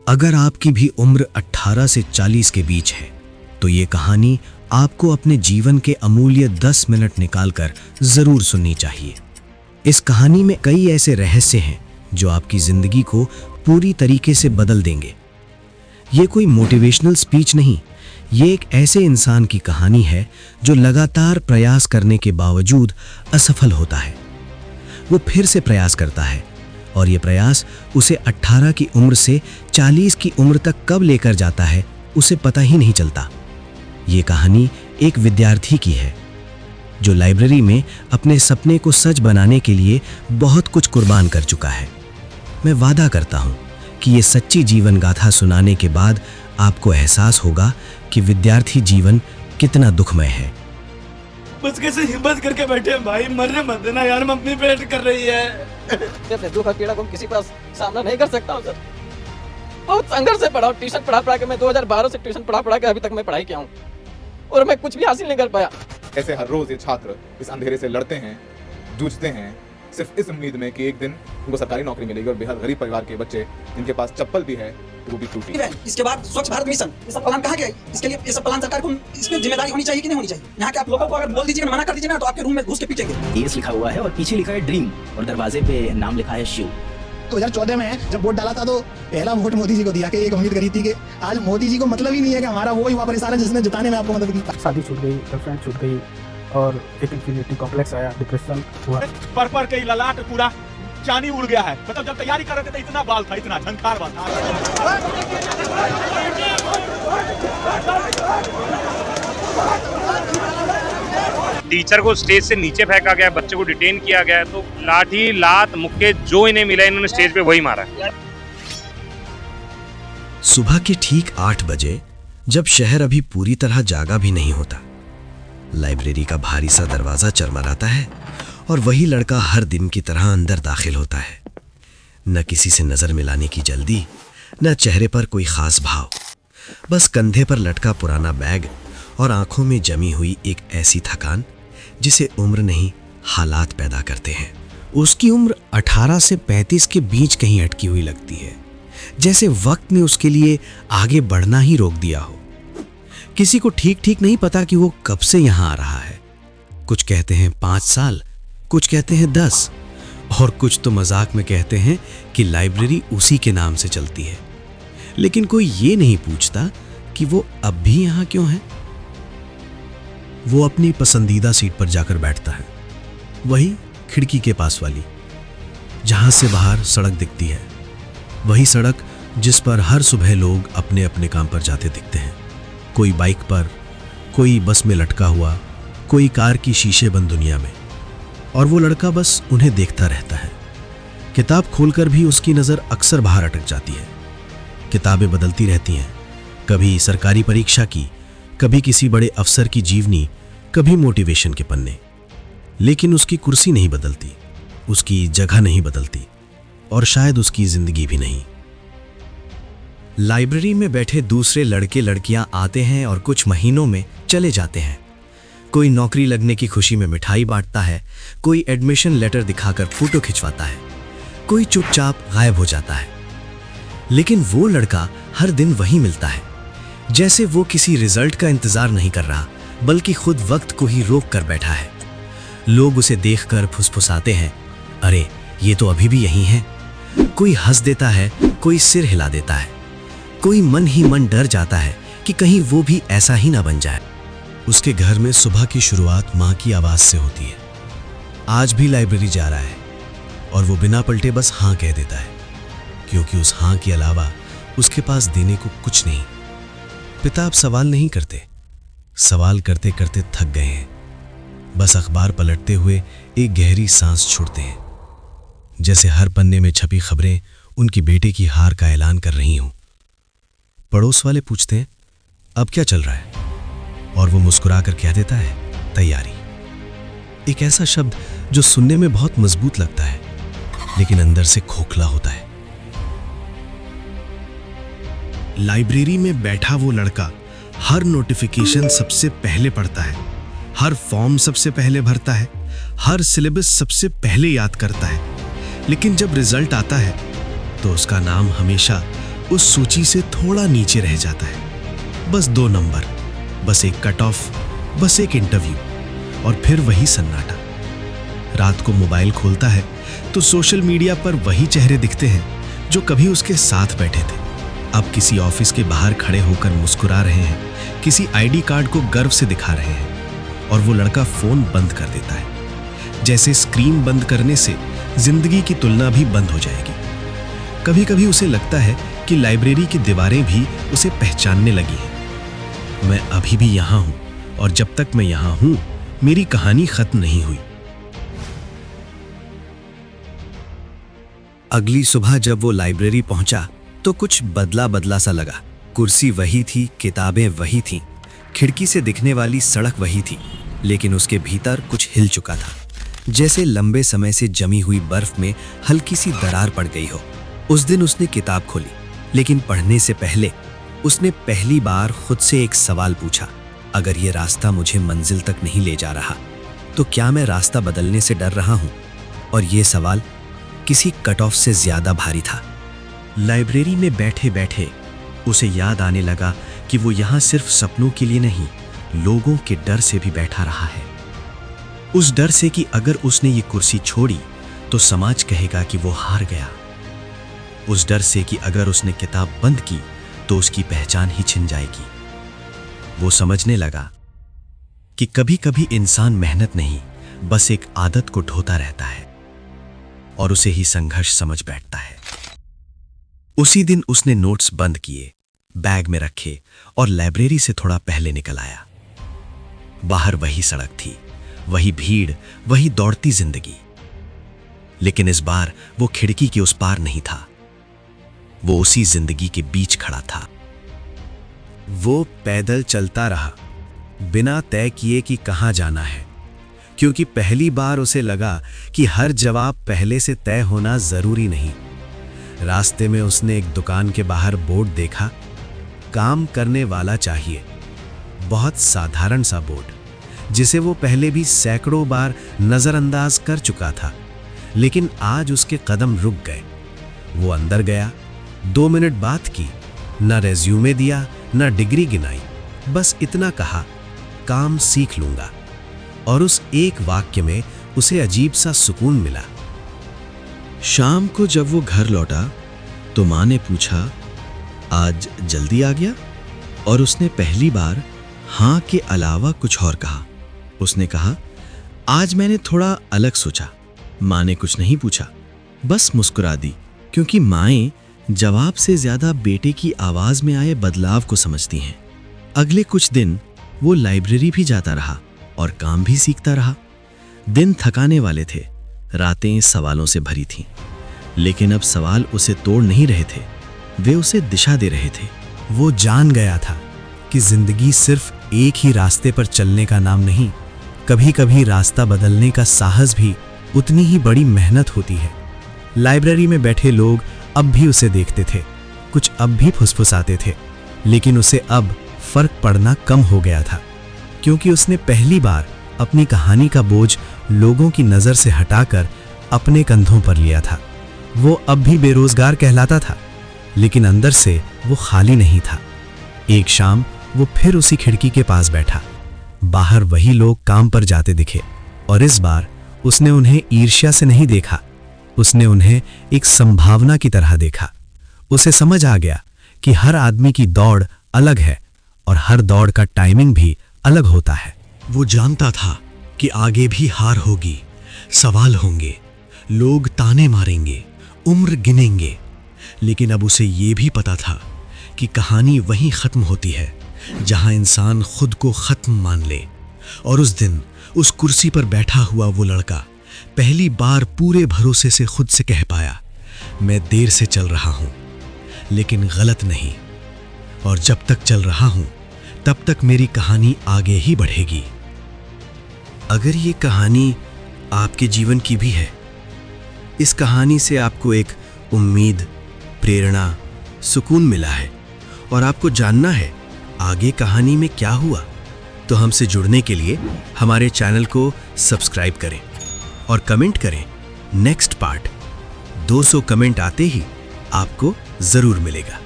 अगर आपकी भी उम्र 18 से 40 के बीच है तो ये कहानी आपको अपने जीवन के अमूल्य 10 मिनट निकालकर जरूर सुननी चाहिए। इस कहानी में कई ऐसे रहस्य हैं जो आपकी जिंदगी को पूरी तरीके से बदल देंगे। ये कोई मोटिवेशनल स्पीच नहीं, ये एक ऐसे इंसान की कहानी है जो लगातार प्रयास करने के बावजूद असफल होता है। वो फिर से प्रयास करता है और ये प्रयास उसे 18 की उम्र से 40 की उम्र तक कब लेकर जाता है उसे पता ही नहीं चलता। ये कहानी एक विद्यार्थी की है जो लाइब्रेरी में अपने सपने को सच बनाने के लिए बहुत कुछ कुर्बान कर चुका है। मैं वादा करता हूं कि ये सच्ची जीवन गाथा सुनाने के बाद आपको एहसास होगा कि विद्यार्थी जीवन कितना दुखमय है। बस कैसे हिम्मत करके बैठे हैं भाई, मरने मत देना यार, मम्मी वेट कर रही है। दुख अकेला को किसी पास सामना नहीं कर सकता हूँ सर। बहुत संघर्ष से पढ़ा, ट्यूशन पढ़ा के मैं 2012 से ट्यूशन पढ़ा के अभी तक मैं पढ़ाई किया हूँ और मैं कुछ भी हासिल नहीं कर पाया। ऐसे हर रोज ये छात्र इस अंधेरे से लड़ते हैं, जूझते हैं, सिर्फ इस उम्मीद में कि एक दिन उनको सरकारी नौकरी मिलेगी और बेहद गरीब परिवार के बच्चे जिनके पास चप्पल भी है वो भी टूटी। इसके बाद स्वच्छ भारत मिशन, ये सब प्लान कहाँ गया? इसके लिए ये सब प्लान सरकार को, इसमें जिम्मेदारी होनी चाहिए कि नहीं होनी चाहिए? यहाँ के आप लोगों को अगर बोल दीजिए, मना कर दीजिए ना, तो आपके रूम में घुस के पीटेंगे। एस लिखा हुआ है और पीछे लिखा है ड्रीम और दरवाजे पे नाम लिखा है शिव। 2014 में जब वोट डाला था तो पहला वोट मोदी जी को दिया कि एक उम्मीद करी थी कि आज मोदी जी को मतलब ही नहीं है कि हमारा वो युवा परेशान है जिसने जिताने में आपको मदद की। शादी छूट गई, गर्लफ्रेंड छूट गई और एक इंफीरियरिटी कॉम्प्लेक्स आया, डिप्रेशन हुआ। पर कई ललाट पूरा चानी उड़ गया है। मतलब जब तैयारी कर रहे थे तो इतना बाल था, इतना झंकार बाल था। टीचर को स्टेज से नीचे फेंका गया, बच्चे को डिटेन किया गया, तो लाठी लात मुक्के जो इन्हें मिला इन्होंने स्टेज पे वही मारा। सुबह के ठीक 8 बजे, जब शहर अभी पूरी तरह जागा भी नहीं होता, लाइब्रेरी का भारी सा दरवाजा चरमराता है और वही लड़का हर दिन की तरह अंदर दाखिल होता है। न किसी से नजर मिलाने की जल्दी, न चेहरे पर कोई खास भाव, बस कंधे पर लटका पुराना बैग और आंखों में जमी हुई एक ऐसी थकान जिसे उम्र नहीं हालात पैदा करते हैं। उसकी उम्र 18 से 35 के बीच कहीं अटकी हुई लगती है, जैसे वक्त ने उसके लिए आगे बढ़ना ही रोक दिया हो। किसी को ठीक नहीं पता कि वो कब से यहां आ रहा है। कुछ कहते हैं 5 साल, कुछ कहते हैं 10 और कुछ तो मजाक में कहते हैं कि लाइब्रेरी उसी के नाम से चलती है। लेकिन कोई ये नहीं पूछता कि वो अब भी यहां क्यों है। वो अपनी पसंदीदा सीट पर जाकर बैठता है, वही खिड़की के पास वाली, जहां से बाहर सड़क दिखती है। वही सड़क जिस पर हर सुबह लोग अपने अपने काम पर जाते दिखते हैं। कोई बाइक पर, कोई बस में लटका हुआ, कोई कार की शीशे बंद दुनिया में, और वो लड़का बस उन्हें देखता रहता है। किताब खोलकर भी उसकी नज़र अक्सर बाहर अटक जाती है। किताबें बदलती रहती हैं, कभी सरकारी परीक्षा की, कभी किसी बड़े अफसर की जीवनी, कभी मोटिवेशन के पन्ने। लेकिन उसकी कुर्सी नहीं बदलती, उसकी जगह नहीं बदलती और शायद उसकी जिंदगी भी नहीं। लाइब्रेरी में बैठे दूसरे लड़के लड़कियां आते हैं और कुछ महीनों में चले जाते हैं। कोई नौकरी लगने की खुशी में मिठाई बांटता है, कोई एडमिशन लेटर दिखाकर फोटो खिंचवाता है, कोई चुपचाप गायब हो जाता है। लेकिन वो लड़का हर दिन वही मिलता है, जैसे वो किसी रिजल्ट का इंतजार नहीं कर रहा बल्कि खुद वक्त को ही रोक कर बैठा है। लोग उसे देखकर फुसफुसाते हैं, अरे ये तो अभी भी यही है। कोई हंस देता है, कोई सिर हिला देता है, कोई मन ही मन डर जाता है कि कहीं वो भी ऐसा ही ना बन जाए। उसके घर में सुबह की शुरुआत माँ की आवाज से होती है। आज भी लाइब्रेरी जा रहा है और वो बिना पलटे बस हाँ कह देता है, क्योंकि उस हाँ के अलावा उसके पास देने को कुछ नहीं। पिता अब सवाल नहीं करते, सवाल करते करते थक गए हैं। बस अखबार पलटते हुए एक गहरी सांस छोड़ते हैं, जैसे हर पन्ने में छपी खबरें उनकी बेटे की हार का ऐलान कर रही हों। पड़ोस वाले पूछते हैं, अब क्या चल रहा है? और वो मुस्कुराकर कह देता है, तैयारी। एक ऐसा शब्द जो सुनने में बहुत मजबूत लगता है, लेकिन अंदर से खोखला होता है। लाइब्रेरी में बैठा वो लड़का हर नोटिफिकेशन सबसे पहले पढ़ता है, हर फॉर्म सबसे पहले भरता है, हर सिलेबस सबसे पहले याद करता है। लेकिन जब रिजल्ट आता है तो उसका नाम हमेशा उस सूची से थोड़ा नीचे रह जाता है। बस 2 नंबर, बस एक कट ऑफ, बस एक इंटरव्यू, और फिर वही सन्नाटा। रात को मोबाइल खोलता है तो सोशल मीडिया पर वही चेहरे दिखते हैं जो कभी उसके साथ बैठे थे। अब किसी ऑफिस के बाहर खड़े होकर मुस्कुरा रहे हैं, किसी आईडी कार्ड को गर्व से दिखा रहे हैं, और वो लड़का फोन बंद कर देता है, जैसे स्क्रीन बंद करने से जिंदगी की तुलना भी बंद हो जाएगी। कभी कभी उसे लगता है कि लाइब्रेरी की दीवारें भी उसे पहचानने लगी हैं। मैं अभी भी यहां हूं, और जब तक मैं यहां हूं मेरी कहानी खत्म नहीं हुई। अगली सुबह जब वो लाइब्रेरी पहुंचा तो कुछ बदला बदला सा लगा। कुर्सी वही थी, किताबें वही थीं, खिड़की से दिखने वाली सड़क वही थी, लेकिन उसके भीतर कुछ हिल चुका था, जैसे लंबे समय से जमी हुई बर्फ में हल्की सी दरार पड़ गई हो। उस दिन उसने किताब खोली, लेकिन पढ़ने से पहले उसने पहली बार खुद से एक सवाल पूछा, अगर ये रास्ता मुझे मंजिल तक नहीं ले जा रहा तो क्या मैं रास्ता बदलने से डर रहा हूं? और ये सवाल किसी कट ऑफ से ज्यादा भारी था। लाइब्रेरी में बैठे बैठे उसे याद आने लगा कि वो यहां सिर्फ सपनों के लिए नहीं, लोगों के डर से भी बैठा रहा है। उस डर से कि अगर उसने ये कुर्सी छोड़ी तो समाज कहेगा कि वो हार गया। उस डर से कि अगर उसने किताब बंद की तो उसकी पहचान ही छिन जाएगी। वो समझने लगा कि कभी कभी इंसान मेहनत नहीं, बस एक आदत को ढोता रहता है, और उसे ही संघर्ष समझ बैठता है। उसी दिन उसने नोट्स बंद किए, बैग में रखे, और लाइब्रेरी से थोड़ा पहले निकल आया। बाहर वही सड़क थी, वही भीड़, वही दौड़ती जिंदगी, लेकिन इस बार वो खिड़की के उस पार नहीं था, वो उसी जिंदगी के बीच खड़ा था। वो पैदल चलता रहा, बिना तय किए कि कहां जाना है, क्योंकि पहली बार उसे लगा कि हर जवाब पहले से तय होना जरूरी नहीं। रास्ते में उसने एक दुकान के बाहर बोर्ड देखा, काम करने वाला चाहिए। बहुत साधारण सा बोर्ड, जिसे वो पहले भी सैकड़ों बार नजरअंदाज कर चुका था, लेकिन आज उसके कदम रुक गए। वो अंदर गया, 2 मिनट बात की, ना रेज्यूमे दिया, ना डिग्री गिनाई, बस इतना कहा, काम सीख लूंगा। और उस एक वाक्य में उसे अजीब सा सुकून मिला। शाम को जब वो घर लौटा तो मां ने पूछा, आज जल्दी आ गया? और उसने पहली बार हां के अलावा कुछ और कहा। उसने कहा, आज मैंने थोड़ा अलग सोचा। मां ने कुछ नहीं पूछा, बस मुस्कुरा दी, क्योंकि माएं जवाब से ज्यादा बेटे की आवाज में आए बदलाव को समझती हैं। अगले कुछ दिन वो लाइब्रेरी भी जाता रहा और काम भी सीखता रहा। दिन थकाने वाले थे, रातें सवालों से भरी थीं, लेकिन अब सवाल उसे तोड़ नहीं रहे थे, वे उसे दिशा दे रहे थे। वो जान गया था कि जिंदगी सिर्फ एक ही रास्ते पर चलने का नाम नहीं, कभी कभी रास्ता बदलने का साहस भी उतनी ही बड़ी मेहनत होती है। लाइब्रेरी में बैठे लोग अब भी उसे देखते थे, कुछ अब भी फुसफुसाते थे, लेकिन उसे अब फर्क पड़ना कम हो गया था, क्योंकि उसने पहली बार अपनी कहानी का बोझ लोगों की नजर से हटाकर अपने कंधों पर लिया था। वो अब भी बेरोजगार कहलाता था, लेकिन अंदर से वो खाली नहीं था। एक शाम वो फिर उसी खिड़की के पास बैठा। बाहर वही लोग काम पर जाते दिखे, और इस बार उसने उन्हें ईर्ष्या से नहीं देखा, उसने उन्हें एक संभावना की तरह देखा। उसे समझ आ गया कि हर आदमी की दौड़ अलग है और हर दौड़ का टाइमिंग भी अलग होता है। वो जानता था कि आगे भी हार होगी, सवाल होंगे, लोग ताने मारेंगे, उम्र गिनेंगे, लेकिन अब उसे ये भी पता था कि कहानी वहीं खत्म होती है जहां इंसान खुद को खत्म मान ले। और उस दिन उस कुर्सी पर बैठा हुआ वो लड़का पहली बार पूरे भरोसे से खुद से कह पाया, मैं देर से चल रहा हूं, लेकिन गलत नहीं, और जब तक चल रहा हूं तब तक मेरी कहानी आगे ही बढ़ेगी। अगर ये कहानी आपके जीवन की भी है, इस कहानी से आपको एक उम्मीद, प्रेरणा, सुकून मिला है, और आपको जानना है आगे कहानी में क्या हुआ, तो हमसे जुड़ने के लिए हमारे चैनल को सब्सक्राइब करें और कमेंट करें नेक्स्ट पार्ट। 200 कमेंट आते ही आपको जरूर मिलेगा।